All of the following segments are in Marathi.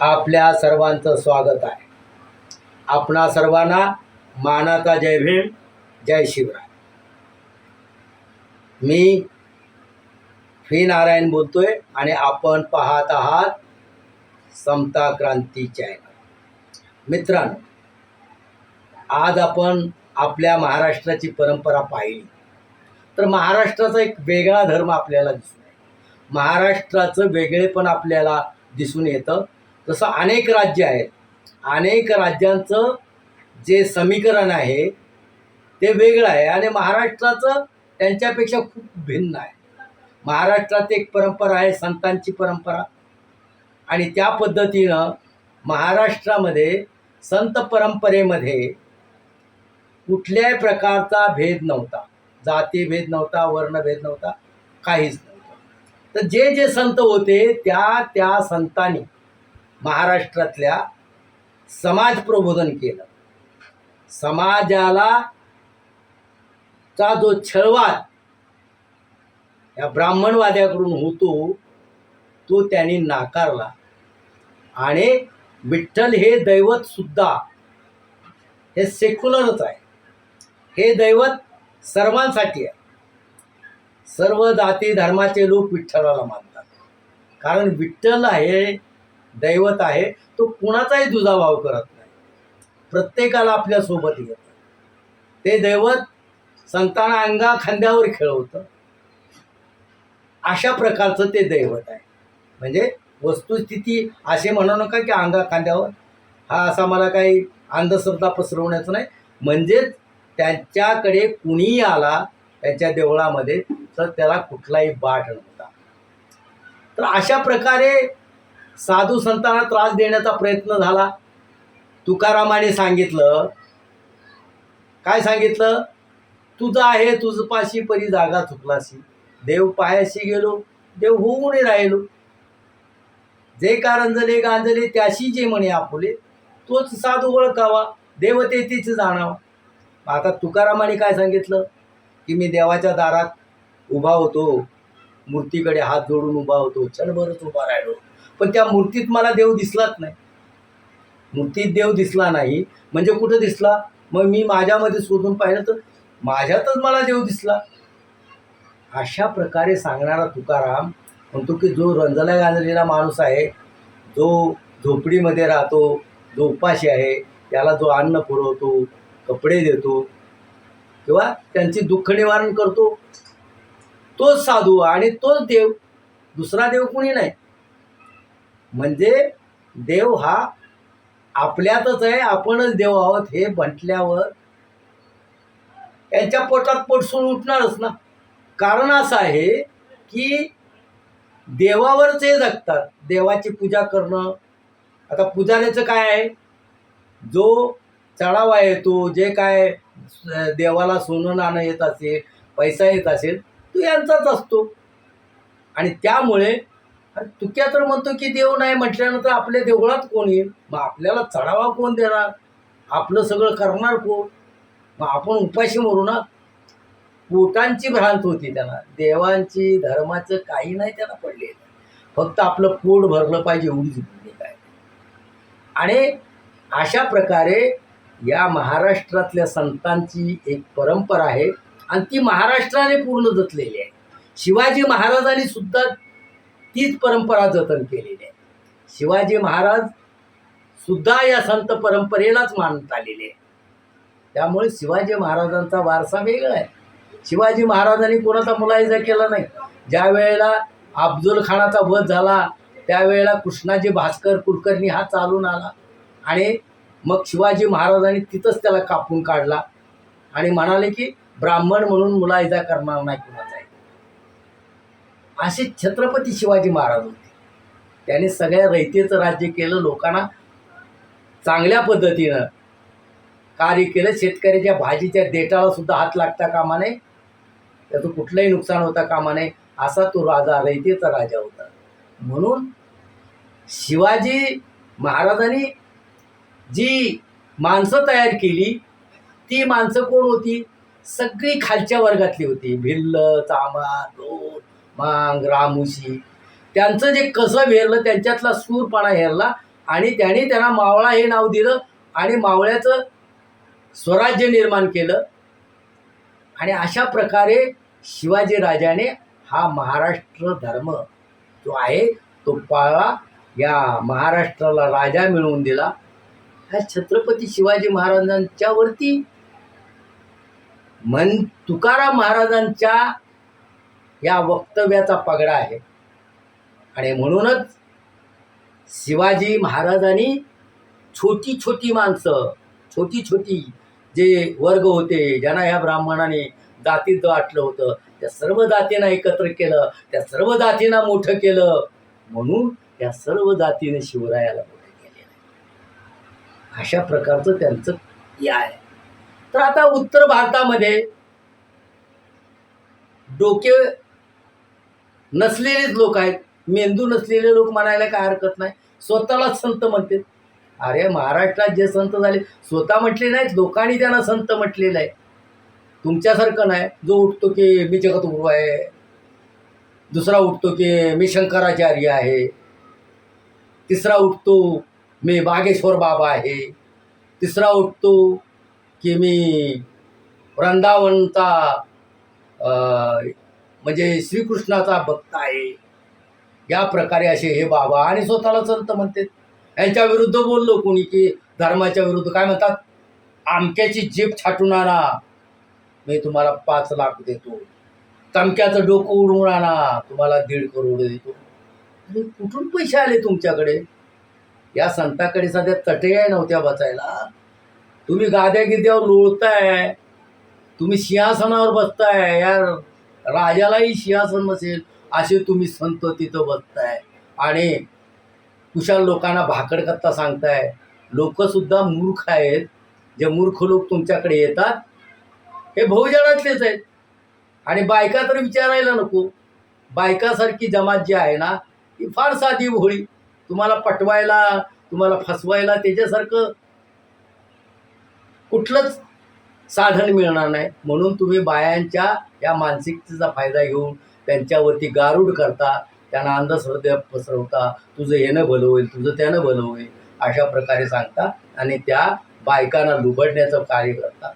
आपल्या सर्वांचं स्वागत आहे. आपणा सर्वांना मानाचा जय भीम, जय शिवराय. मी व्ही नारायण बोलतोय आणि आपण पाहत आहात समता क्रांती चॅनल. मित्रांनो, आज आपण आपल्या महाराष्ट्राची परंपरा पाहिली तर महाराष्ट्राचा एक वेगळा धर्म आपल्याला दिसून येतो. महाराष्ट्राचं वेगळेपण आपल्याला दिसून येतं. जसं अनेक राज्य आहेत, अनेक राज्यांचं जे समीकरण आहे ते वेगळं आहे आणि महाराष्ट्राचं त्यांच्यापेक्षा खूप भिन्न आहे. महाराष्ट्रात एक परंपरा आहे, संतांची परंपरा, आणि त्या पद्धतीनं महाराष्ट्रामध्ये संत परंपरेमध्ये कुठल्याही प्रकारचा भेद नव्हता. जातीभेद नव्हता, वर्णभेद नव्हता, काहीच नव्हतं. तर जे जे संत होते त्या संतांनी महाराष्ट्रातल्या समाज प्रबोधन केलं. समाजाला चा जो छळवाद या ब्राह्मणवाद्याकडून होतो तो त्यांनी नाकारला. आणि विठ्ठल हे दैवत सुद्धा हे सेक्युलरच आहे. हे दैवत सर्वांसाठी आहे. सर्व जाती धर्माचे लोक विठ्ठलाला मानतात, कारण विठ्ठल हे दैवत आहे. तो कुणाचाही दुजाभाव करत नाही, प्रत्येकाला आपल्यासोबत येतं. ते दैवत संतांना अंगा खांद्यावर खेळवतं. अशा प्रकारचं ते दैवत आहे. म्हणजे वस्तुस्थिती असे म्हणू नका की अंगा खांद्यावर, हा असा मला काही अंधश्रद्धा पसरवण्याचं नाही. म्हणजेच त्यांच्याकडे कुणीही आला त्यांच्या देवळामध्ये तर त्याला कुठलाही बाट नव्हता. तर अशा प्रकारे साधू संतांना त्रास देण्याचा प्रयत्न झाला. तुकारामाने सांगितलं, काय सांगितलं? तुझं आहे तुझ पाशी परी जागा चुकलाशी, देव पायाशी गेलो देव होऊन राहिलो, जे कारंजले गांजले त्याशी जे म्हणे आपुले, तोच साधू ओळखावा देव तेथीच जाणावा. आता तुकारामाने काय सांगितलं की मी देवाच्या दारात उभा होतो, मूर्तीकडे हात जोडून उभा होतो, क्षणभरच उभा राहिलो, पण त्या मूर्तीत मला देव दिसलाच नाही. मूर्तीत देव दिसला नाही म्हणजे कुठं दिसला? मग मी माझ्यामध्ये शोधून पाहिलं तर माझ्यातच मला देव दिसला. अशा प्रकारे सांगणारा तुकाराम म्हणतो की जो रंजला गांजलेला माणूस आहे, जो झोपडीमध्ये राहतो, जो उपाशी आहे, त्याला जो अन्न पुरवतो, कपडे देतो किंवा त्यांची दुःख निवारण करतो, तोच साधू आणि तोच देव, दुसरा देव कुणी नाही. म्हणजे देव हा आपल्यातच आहे, आपणच देव आहोत हे म्हटल्यावर यांच्या पोटात पडसून उठणारच ना. कारण असं आहे की देवावरच हे जगतात, देवाची पूजा करणं. आता पुजाऱ्याचं काय आहे? जो चढावा येतो, जे काय देवाला सोनं नाणं येत असेल, पैसा येत असेल, तो यांचाच असतो. आणि त्यामुळे तुक्या तर म्हणतो की देव नाही म्हटल्यानंतर आपल्या देवळात कोण येईल? मग आपल्याला चढावा कोण देणार? आपलं सगळं करणार कोण? मग आपण उपाशी मरू ना. पोटांची भ्रांत होती त्यांना, देवांची धर्माचं काही नाही त्यांना पडलेलं, फक्त आपलं पोट भरलं पाहिजे एवढीच भूमिका आहे. आणि अशा प्रकारे या महाराष्ट्रातल्या संतांची एक परंपरा आहे आणि ती महाराष्ट्राने पूर्ण जपलेली आहे. शिवाजी महाराजांनी सुद्धा तीच परंपरा जतन केलेली आहे. शिवाजी महाराज सुद्धा या संत परंपरेलाच मानत आलेले आहे. त्यामुळे शिवाजी महाराजांचा वारसा वेगळा आहे. शिवाजी महाराजांनी कोणाचा मुलाहिजा केला नाही. ज्या वेळेला अफजल खानाचा वध झाला त्यावेळेला कृष्णाजी भास्कर कुलकर्णी हा चालून आला आणि मग शिवाजी महाराजांनी तिथंच त्याला कापून काढला आणि म्हणाले की ब्राह्मण म्हणून मुलाहिजा करणार नाही कुणाचाही. असे छत्रपती शिवाजी महाराज होते. त्यांनी सगळ्या रयतेचं राज्य केलं, लोकांना चांगल्या पद्धतीनं कार्य केलं. शेतकऱ्याच्या भाजीच्या देठाला सुद्धा हात लागता कामा नये, त्याचं कुठलंही नुकसान होता कामा नये, असा तो राजा, रयतेचा राजा होता. म्हणून शिवाजी महाराजांनी जी माणसं तयार केली ती माणसं कोण होती? सगळी खालच्या वर्गातली होती. भिल्ल, चांभार, ढोल, मांग, रामुशी. त्यांचं जे कसं हेरलं, त्यांच्यातला सूरपणा हेरला आणि त्यांना मावळा हे नाव दिलं आणि मावळ्याचं स्वराज्य निर्माण केलं. आणि अशा प्रकारे शिवाजी राजाने हा महाराष्ट्र धर्म जो आहे तो पाळला, या महाराष्ट्राला राजा मिळवून दिला. ह्या छत्रपती शिवाजी महाराजांच्या वरती तुकाराम महाराजांच्या या वक्तव्याचा पगडा आहे. आणि म्हणूनच शिवाजी महाराजांनी छोटी छोटी माणसं, छोटी छोटी जे वर्ग होते, ज्यांना ह्या ब्राह्मणाने जातीत वाटलं होतं, त्या सर्व जातींना एकत्र केलं, त्या सर्व जातींना मोठं केलं. म्हणून त्या सर्व जातीने शिवरायाला मोठं केलेलं आहे. अशा प्रकारचं त्यांचं हे आहे. तर आता उत्तर भारतामध्ये डोके नसलेलेच लोक आहेत, मेंदू नसलेले लोक म्हणायला काय हरकत नाही. स्वतःलाच संत म्हणते. अरे महाराष्ट्रात जे संत झाले स्वतः म्हटले नाहीत, लोकांनी त्यांना संत म्हटलेलं आहे. तुमच्यासारखं नाही जो उठतो की मी जगद्गुरू आहे, दुसरा उठतो की मी शंकराचार्य आहे, तिसरा उठतो मी बागेश्वर बाबा आहे, तिसरा उठतो की मी वृंदावनचा म्हणजे श्रीकृष्णाचा भक्त आहे. या प्रकारे असे हे बाबा आणि स्वतःला संत म्हणतात. यांच्या विरुद्ध बोललो कोणी की धर्माच्या विरुद्ध काय म्हणतात, आमक्याची जीभ छाटून आणा मी तुम्हाला 5 लाख देतो, तमक्याचं डोकं उडवून आणा तुम्हाला 1.5 करोड देतो. आणि कुठून पैसे आले तुमच्याकडे? या संताकडे सध्या तटया नव्हत्या बसायला. तुम्ही गाद्या गिद्यावर लोळताय, तुम्ही सिंहासनावर बसताय, या राजालाही सिंहासन नसेल असे तुम्ही संत तिथं बसताय आणि कुशाल लोकांना भाकडकत्ता सांगताय. लोकसुद्धा मूर्ख आहेत. जे मूर्ख लोक तुमच्याकडे येतात हे बहुजनातलेच आहेत. आणि बायका तर विचारायला नको. बायकासारखी जमात जी आहे ना ती फार साधी भोळी. तुम्हाला पटवायला, तुम्हाला फसवायला त्याच्यासारखं कुठलंच साधन मिळणार नाही. म्हणून तुम्ही बायांच्या या मानसिकतेचा फायदा घेऊन त्यांच्यावरती गारुड करता, त्यांना अंधश्रद्धेत पसरवता. तुझं येणं भलं होईल, तुझं त्यानं भलं होईल अशा प्रकारे सांगता आणि त्या बायकांना लुबडण्याचं कार्य करता.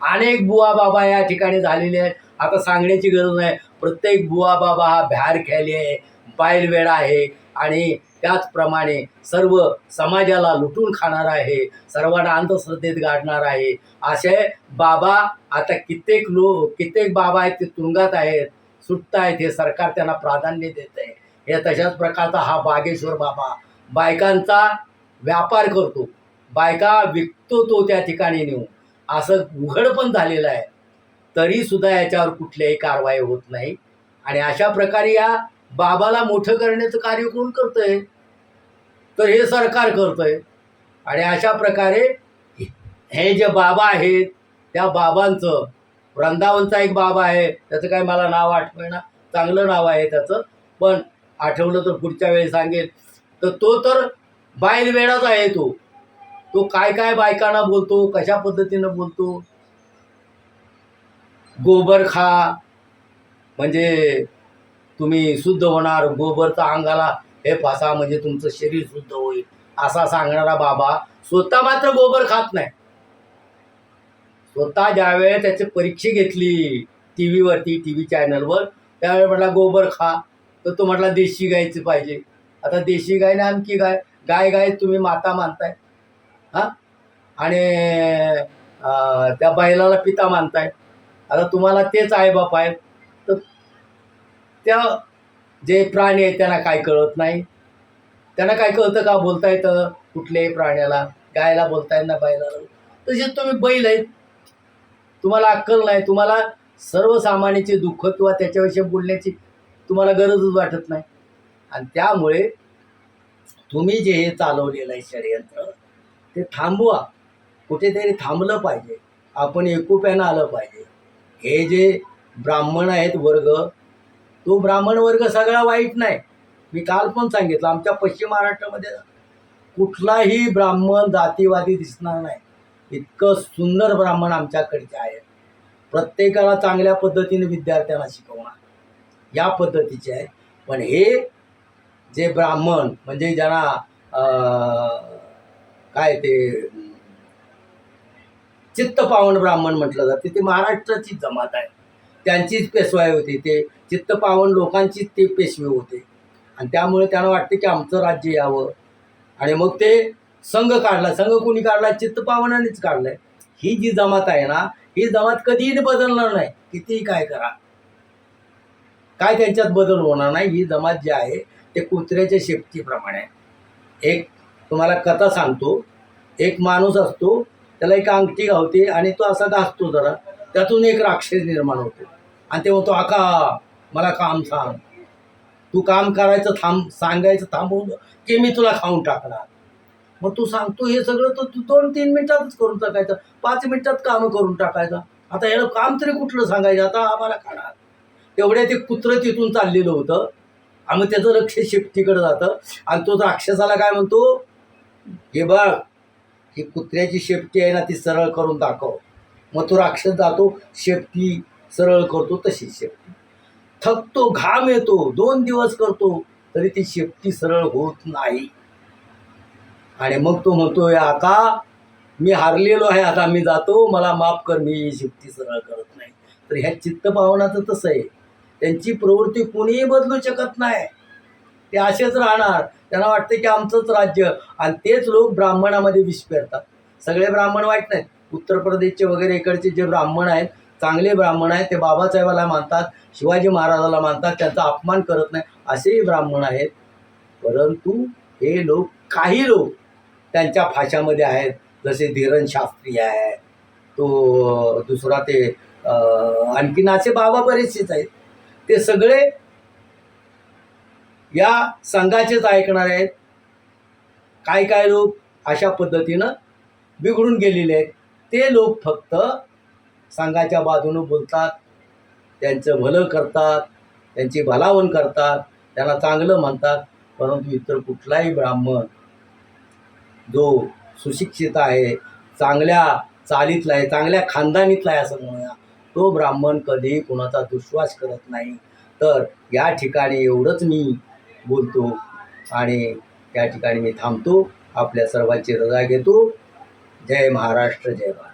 अनेक बुवा बाबा या ठिकाणी झालेले आहेत. आता सांगण्याची गरज नाही. प्रत्येक बुवा बाबा हा भ्यार खेळली आहे, बाईलवेडा आहे आणि त्याचप्रमाणे सर्व समाजाला लुटून खाणार आहे, सर्वांना अंधश्रद्धेत गाडणार आहे. असे बाबा आता कित्येक बाबा आहेत ते तुरुंगात आहेत, सुटत आहेत. हे सरकार त्यांना प्राधान्य देत आहे. हे तशाच प्रकारचा हा बागेश्वर बाबा बायकांचा व्यापार करतो, बायका विकतो तो त्या ठिकाणी नेऊन, असं उघड पण झालेलं आहे. तरीसुद्धा याच्यावर कुठल्याही कारवाई होत नाही. आणि अशा प्रकारे या बाबाला मोठं करण्याचं कार्य कोण करतंय? तर हे सरकार करतंय. आणि अशा प्रकारे हे जे बाबा आहेत त्या बाबांचं, वृंदावनचा एक बाबा आहे, त्याचं काय मला नाव आठवेना, चांगलं नाव आहे त्याचं, पण आठवलं तर पुढच्या वेळी सांगेल. तर तो तर बाईलवेडाच आहे. तो काय काय बायकांना बोलतो, कशा पद्धतीनं बोलतो. गोबर खा म्हणजे तुम्ही शुद्ध होणार, गोबरचा अंगाला हे फासा म्हणजे तुमचं शरीर शुद्ध होईल असा सांगणारा बाबा स्वतः मात्र गोबर खात नाही. स्वतः ज्यावेळेस त्याची परीक्षा घेतली टी व्हीवरती, टी व्ही चॅनलवर, त्यावेळेस म्हटला गोबर खा. तर तो म्हटला देशी गायचं पाहिजे. आता देशी गाय ना आणखी गाय तुम्ही माता मानताय हां, आणि त्या बैलाला पिता मानताय. आता तुम्हाला तेच आईबाप आहेत. तर त्या जे प्राणी आहेत त्यांना काय कळत नाही? त्यांना काय कळतं का बोलता येतं कुठल्याही प्राण्याला? गायला बोलता येत ना, बैलाला. तसेच तुम्ही बैल आहेत, तुम्हाला अक्कल नाही. तुम्हाला सर्वसामान्याचे दुःख किंवा त्याच्याविषयी बोलण्याची तुम्हाला गरजच वाटत नाही. आणि त्यामुळे तुम्ही जे हे चालवलेलं आहे षडयंत्र ते थांबवा. कुठेतरी थांबलं पाहिजे. आपण एकोप्यानं आलं पाहिजे. हे जे ब्राह्मण आहेत वर्ग, तो ब्राह्मण वर्ग सगळा वाईट नाही. मी काल पण सांगितलं, आमच्या पश्चिम महाराष्ट्रामध्ये कुठलाही ब्राह्मण जातीवादी दिसणार नाही. इतकं सुंदर ब्राह्मण आमच्याकडचे आहेत. प्रत्येकाला चांगल्या पद्धतीने विद्यार्थ्यांना शिकवणार या पद्धतीचे आहेत. पण हे जे ब्राह्मण म्हणजे ज्यांना काय ते चित्तपावन ब्राह्मण म्हटलं जाते, ते महाराष्ट्राचीच जमात आहे, त्यांचीच पेशवाई होती, ते चित्तपावन लोकांचीच ते पेशवे होते. आणि त्यामुळे त्यांना वाटते की आमचं राज्य यावं. आणि मग ते संघ काढला. संघ कोणी काढला? चित्तपावनानेच काढलाय. ही जी जमात आहे ना, ही जमात कधीही बदलणार नाही, कितीही काय करा, काय त्यांच्यात बदल होणार नाही. ही जमात जी आहे ते कुत्र्याच्या शेपटीप्रमाणे आहे. एक तुम्हाला कथा सांगतो. एक माणूस असतो, त्याला एक अंगठी गावते आणि तो असा घासतो जरा, त्यातून एक राक्षस निर्माण होतो आणि ते म्हणतो, आका मला काम सांग, तू काम करायचं सांगायचं थांबवून की मी तुला खाऊन टाकणार. मग तू सांगतो हे सगळं तर तू 2-3 मिनिटातच करून टाकायचं, 5 मिनिटात कामं करून टाकायचं. आता याला काम तरी कुठलं सांगायचं, आता आम्हाला खाणार. तेवढ्या ते कुत्रं तिथून चाललेलं होतं आणि मग त्याचं लक्ष शेपटीकडे जातं आणि तो राक्षसाला काय म्हणतो, हे बघ, ही कुत्र्याची शेपटी आहे ना, ती सरळ करून दाखव. मग तो राक्षस जातो, शेपटी सरळ करतो, तशी शेपटी. थकतो, घाम येतो, 2 दिवस करतो, तरी ती शेपटी सरळ होत नाही. आणि मग तो म्हणतोय, आता मी हारलेलो आहे, आता मी जातो, मला माफ कर, मी ही शेपटी सरळ करत नाही. तर ह्या चित्तपावनाचं तसं आहे, त्यांची प्रवृत्ती कोणीही बदलू शकत नाही, ते असेच राहणार. त्यांना वाटतं की आमचंच राज्य. आणि तेच लोक ब्राह्मणामध्ये विष पेरतात. सगळे ब्राह्मण वाईट नाहीत. उत्तर प्रदेशचे वगैरे इकडचे जे ब्राह्मण आहेत, चांगले ब्राह्मण आहेत, ते बाबासाहेबाला मानतात, शिवाजी महाराजाला मानतात, त्यांचा अपमान करत नाही, असेही ब्राह्मण आहेत. परंतु हे लोक, काही लोक त्यांच्या भाषामध्ये आहेत, जसे धीरन शास्त्री आहे, तो दुसरा ते आणखीन असे बाबा बरेचसेच आहेत. ते सगळे या संघाचेच ऐकणार आहेत. काय काय लोक अशा पद्धतीनं बिघडून गेलेले आहेत. ते लोक फक्त संघाच्या बाजूनं बोलतात, त्यांचं भलं करतात, त्यांची भलावण करतात, त्यांना चांगलं म्हणतात. परंतु इतर कुठलाही ब्राह्मण जो सुशिक्षित आहे, चांगल्या चालीतला आहे, चांगल्या खानदानीतला आहे असं म्हणूया, तो ब्राह्मण कधीही कुणाचा दुश्वास करत नाही. तर या ठिकाणी एवढंच मी बोलतो आणि या ठिकाणी मी थांबतो. आपल्या सर्वांची रजा घेतो. जय महाराष्ट्र, जय भारत.